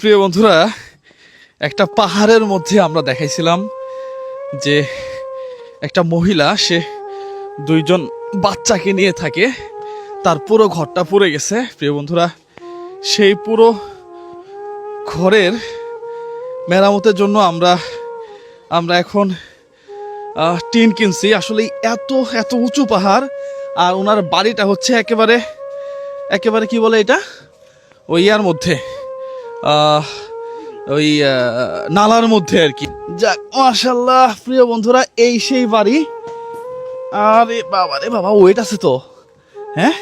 প্রিয় বন্ধুরা, একটা পাহাড়ের মধ্যে আমরা দেখাইছিলাম যে একটা মহিলা সে দুইজন বাচ্চাকে নিয়ে থাকে, তার পুরো ঘরটা পুড়ে গেছে। প্রিয় বন্ধুরা, সেই পুরো ঘরের মেরামতের জন্য আমরা এখন টিন কিনছি। আসলে এত এত উঁচু পাহাড়, আর ওনার বাড়িটা হচ্ছে একেবারে একেবারে কি বলে এটা, ওই ইয়ার মধ্যে, ওই নালার মধ্যে আর কি। যাক, মাশাআল্লাহ প্রিয় বন্ধুরা, এই সেই বাড়ি। আরে বাবা রে বাবা, ওয়েট আছে তো, হ্যাঁ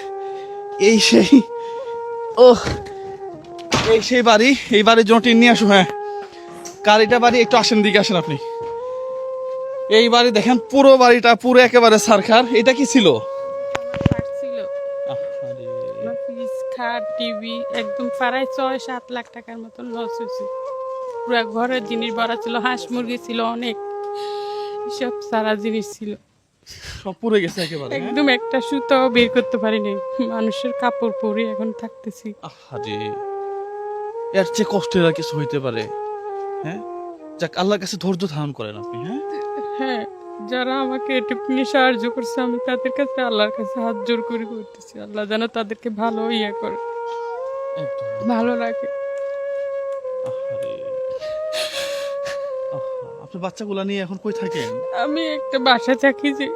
এই সেই, ও এই সেই বাড়ি। এই বাড়ির জন্য টিন নিয়ে আসো। হ্যাঁ, কার এটা বাড়ি? একটু আসেন, দিকে আসেন আপনি। এই বাড়ি দেখেন, পুরো বাড়িটা পুরো একেবারে সারখার। এটা কি ছিল? টিভি একদম প্রায় 6-7 লাখ টাকার মতন লস হয়েছে। পুরো ঘরের জিনিস ভরা ছিল, হাঁস মুরগি ছিল, অনেক সব সারা জিনিস ছিল, সব পুড়ে গেছে একেবারে। একদম একটা সুতো বের করতে পারিনি। মানুষের কাপড় পরে এখন থাকতেছি। আরে, এর চেয়ে কষ্টের আর কিছু হইতে পারে? হ্যাঁ, যাক, আল্লাহর কাছে ধৈর্য ধারণ করেন আপনি। হ্যাঁ হ্যাঁ, যারা আমাকে এটুকুনি সাহায্য করছে, আমি তাদের কাছে আল্লাহর কাছে হাত জোর করে করতেছি, আল্লাহ যেন তাদেরকে ভালো করে, একদম ভালো রাখে। আহারে, আপনার বাচ্চাগুলা নিয়ে এখন কই থাকেন? আমি একটা বাসা থাকি যে,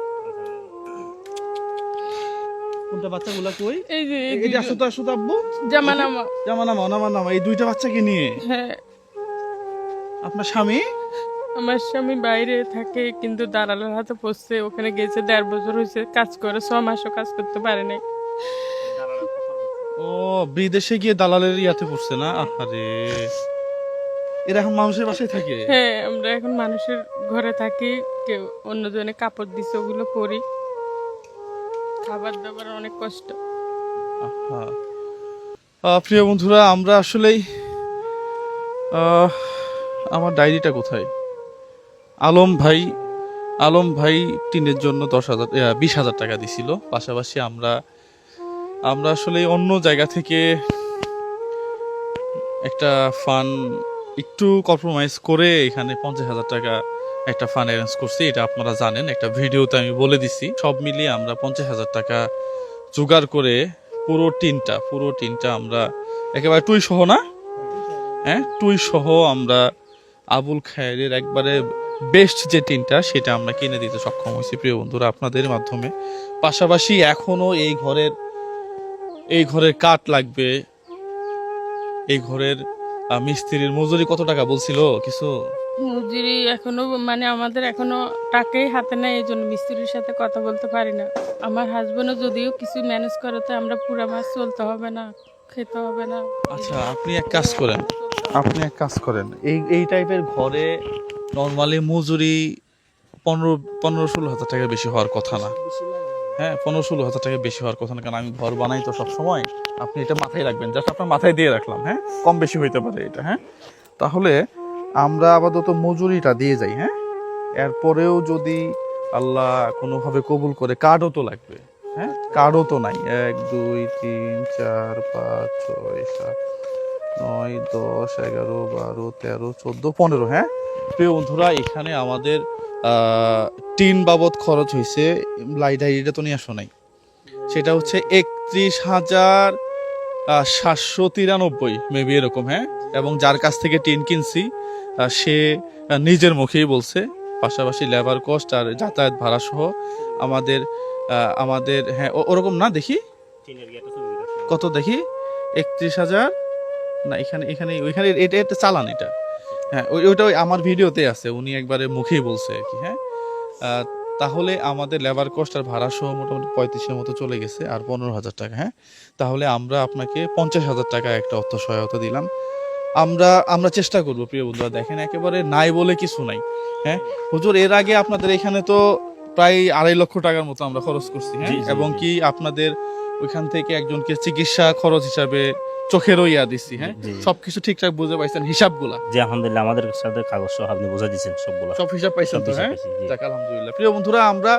কোনটা বাচ্চাগুলা কই? এই যে এই যে আসো তো, আসো তো আব্বু। জামা নামা। নামা, এই দুইটা বাচ্চাকে নিয়ে? হ্যাঁ, আপনার স্বামী? আমার স্বামী বাইরে থাকে, কিন্তু দালালের হাতে পড়ছে। ওখানে গেছে 1.5 বছর হয়েছে, কাজ করে 6 মাসও কাজ করতে পারে নাই। ও, বিদেশে গিয়ে দালালের ইয়াতে পড়ছে না? আহারে, এরা এখন মানুষের বাসায় থাকে? হ্যাঁ, আমরা এখন মানুষের ঘরে থাকি, কেউ অন্যজনে কাপড় দিছে, ওগুলো পরি, খাবার দাবার অনেক কষ্ট। আহা। প্রিয় বন্ধুরা, আমরা আসলেই আমার ডায়েরিটা কোথায়? আলম ভাই টিনের জন্য 20,000 টাকা দিছিল। পাশাপাশি আমরা আসলে অন্য জায়গা থেকে একটা ফান একটু কম্প্রোমাইজ করে এখানে 50,000 টাকা একটা ফান অ্যারেঞ্জ করছি। এটা আপনারা জানেন, একটা ভিডিওতে আমি বলে দিছি। সব মিলিয়ে আমরা 50,000 টাকা জোগাড় করে পুরো টিনটা আমরা একেবারে টুই সহ, না হ্যাঁ, টুই সহ আমরা আবুল খায়েরের একবারে বেস্ট যে টিনটা, সেটা আমরা কিনে দিতে সক্ষম হয়েছি প্রিয় বন্ধুরা, আপনাদের মাধ্যমে। পাশাপাশি এখনো এই ঘরের কাঠ লাগবে। এই ঘরের মিস্ত্রির মজুরি কত টাকা বলছিল কিছু? মজুরি এখনো মানে আমাদের এখনো টাকাই হাতে নাই, এই জন্য মিস্ত্রির সাথে কথা বলতে পারি না। আমার হাজবেন্ডও যদিও কিছু ম্যানেজ করে, তো আমরা পুরো মাস চলতে হবে না, খেতে হবে না। আচ্ছা, আপনি এক কাজ করেন, এই টাইপের ঘরে নর্মালি মজুরি 15-16 হাজার টাকা বেশি হওয়ার কথা না। হ্যাঁ, 15-16 হাজার টাকা বেশি হওয়ার কথা না, কারণ আমি ঘর বানাই তো সবসময়। আপনি এটা মাথায় রাখবেন, জাস্ট আপনার মাথায় দিয়ে রাখলাম। হ্যাঁ, কম বেশি হইতে পারে এটা। হ্যাঁ, তাহলে আমরা আপাতত মজুরিটা দিয়ে যাই। হ্যাঁ, এরপরেও যদি আল্লাহ কোনোভাবে কবুল করে, কার্ডও তো লাগবে। হ্যাঁ, কার্ডও তো নাই। 1 2 3 4 5 6 7 9 10 11 12 13 14 15। হ্যাঁ প্রিয় বন্ধুরা, এখানে আমাদের টিন বাবদ খরচ হয়েছে, ডায়েরিটা তো নিয়ে আসো নাই, সেটা হচ্ছে 31,793 মেবি এরকম। হ্যাঁ, এবং যার কাছ থেকে টিন কিনছি সে নিজের মুখেই বলছে, পাশাপাশি লেবার কস্ট আর যাতায়াত ভাড়া সহ আমাদের হ্যাঁ ওরকম না, দেখি কত, দেখি 31,000 না, ওইখানে এটা চালান, এটা হ্যাঁ ওইটা আমার ভিডিওতে আছে, উনি একবারে মুখেই বলছে আর কি। হ্যাঁ, তাহলে আমাদের লেবার কস্ট আর ভাড়া সহ মোটামুটি 35-এর মতো চলে গেছে, আর 15,000 টাকা। হ্যাঁ, তাহলে আমরা আপনাকে 50,000 টাকা একটা অর্থ সহায়তা দিলাম। আমরা চেষ্টা করবো প্রিয় বন্ধুরা, দেখেন একেবারে নাই বলে কিছু নাই। হ্যাঁ হুজুর, এর আগে আপনাদের এখানে তো প্রায় 2.5 লক্ষ টাকার মতো আমরা খরচ করছি। হ্যাঁ, এবং কি আপনাদের ওইখান থেকে একজনকে চিকিৎসা খরচ হিসাবে চোখেরও ইয়া দিচ্ছি। হ্যাঁ, সবকিছু ঠিকঠাক বুঝে পাইছেন হিসাবগুলা? জি আলহামদুলিল্লাহ, আমাদের সাথে কাগজ সহ আপনি বুঝা দিচ্ছেন সবগুলো, সব হিসাব পাইছেন তো? হ্যাঁ, জি। যাক আলহামদুলিল্লাহ। প্রিয় বন্ধুরা, আমরা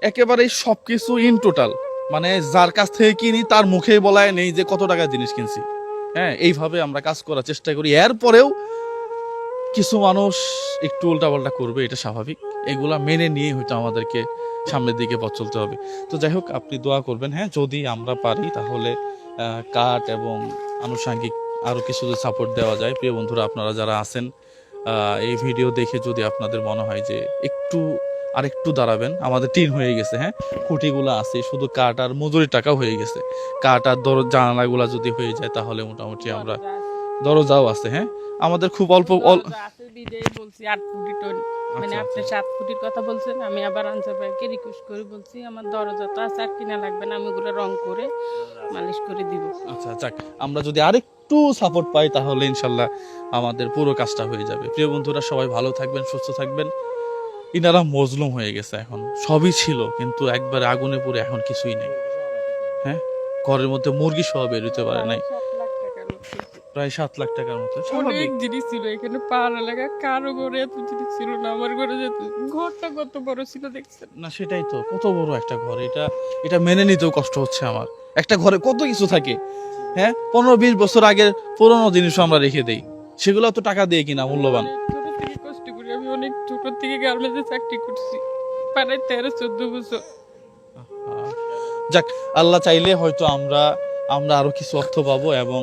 একেবারেই সবকিছু ইন টোটাল, মানে যার কাছ থেকে কিনি তার মুখেই বলায় নেই যে কত টাকা জিনিস কিনছি। হ্যাঁ, এইভাবে আমরা কাজ করার চেষ্টা করি। এরপরেও কিছু মানুষ একটু উল্টাপাল্টা করবে, এটা স্বাভাবিক। এগুলা মেনে নিয়ে হয়তো আমাদেরকে সামনের দিকে পথ চলতে হবে। তো যাই হোক, আপনি দোয়া করবেন। হ্যাঁ, যদি আমরা পারি তাহলে কাঠ এবং আনুষঙ্গিক আরও কিছু যদি সাপোর্ট দেওয়া যায়। প্রিয় বন্ধুরা, আপনারা যারা আছেন এই ভিডিও দেখে যদি আপনাদের মনে হয় যে আরেকটু দাঁড়াবেন, আমাদের টিন হয়ে গেছে, হ্যাঁ, খুঁটিগুলো আছে, শুধু কাঠ আর মজুরি টাকাও হয়ে গেছে। কাঠ আর জানালাগুলা যদি হয়ে যায় তাহলে মোটামুটি আমরা, দরজাও আছে, হ্যাঁ, আমাদের খুব অল্প দরজা আছে বিদেই বলছি 8 ফুটি টন, মানে আচ্ছা, আপনি 7 ফুটির কথা বলছেন, আমি আবার আনসার ভাইকে রিকোয়েস্ট করে বলছি আমার দরজা তো আছে, আর কিনা লাগবে না, আমি ওগুলো রং করে মালিশ করে দিব। আচ্ছা, যাক, আমরা যদি আরেকটু সাপোর্ট পাই তাহলে ইনশাল্লাহ আমাদের পুরো কাজটা হয়ে যাবে। প্রিয় বন্ধুরা, সবাই ভালো থাকবেন, সুস্থ থাকবেন। ইনারা মজলুম হয়ে গেছে, এখন সবই ছিল কিন্তু একবারে আগুনে পুড়ে এখন কিছুই নেই। হ্যাঁ, ঘরের মধ্যে মুরগি সহ বের হতে পারে নাই, 7 লাখ টাকার লোক ছিল। প্রায় 7 লাখ টাকার মতো। অনেক স্বাভাবিক। জিনিস ছিল এখানে, পাহাড় এলাকা কারো ঘরে এত জিনিস ছিল না, আমার ঘরে যেত। ঘরটা কত বড় ছিল দেখছেন? না, সেটাই তো, কত বড় একটা ঘর, এটা মেনে নিতেও কষ্ট হচ্ছে আমার। একটা ঘরে কত কিছু থাকে, হ্যাঁ, 15-20 বছর আগের পুরোনো জিনিসও আমরা রেখে দেই, সেগুলো তো টাকা দিয়ে কিনা, মূল্যবান। অনেক ছোট থেকে কষ্ট করি, আমি অনেক ছোট থেকে গার্মেন্টসে চাকরি করছি, প্রায় 13-14 বছর। যাক, আল্লাহ চাইলে হয়তো আমরা আরো কিছু অর্থ পাবো। এবং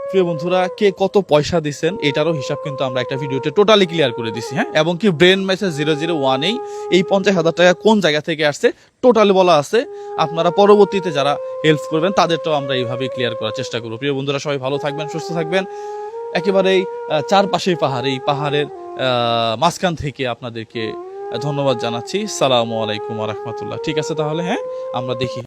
প্রিয় বন্ধুরা, কে কত পয়সা দিচ্ছেন এটারও হিসাব কিন্তু আমরা একটা ভিডিওতে টোটালি ক্লিয়ার করে দিছি। হ্যাঁ, এবং কি ব্রেন মেসেজ 001 এই 50,000 টাকা কোন জায়গা থেকে আসছে টোটালি বলা আছে। আপনারা পরবর্তীতে যারা হেল্প করবেন তাদেরটাও আমরা এইভাবে ক্লিয়ার করার চেষ্টা করবো। প্রিয় বন্ধুরা, সবাই ভালো থাকবেন, সুস্থ থাকবেন। একেবারেই চারপাশেই পাহাড়, এই পাহাড়ের মাঝখান থেকে আপনাদেরকে ধন্যবাদ জানাচ্ছি। সালামু আলাইকুম ওয়া রাহমাতুল্লাহ। ঠিক আছে তাহলে, হ্যাঁ, আমরা দেখি।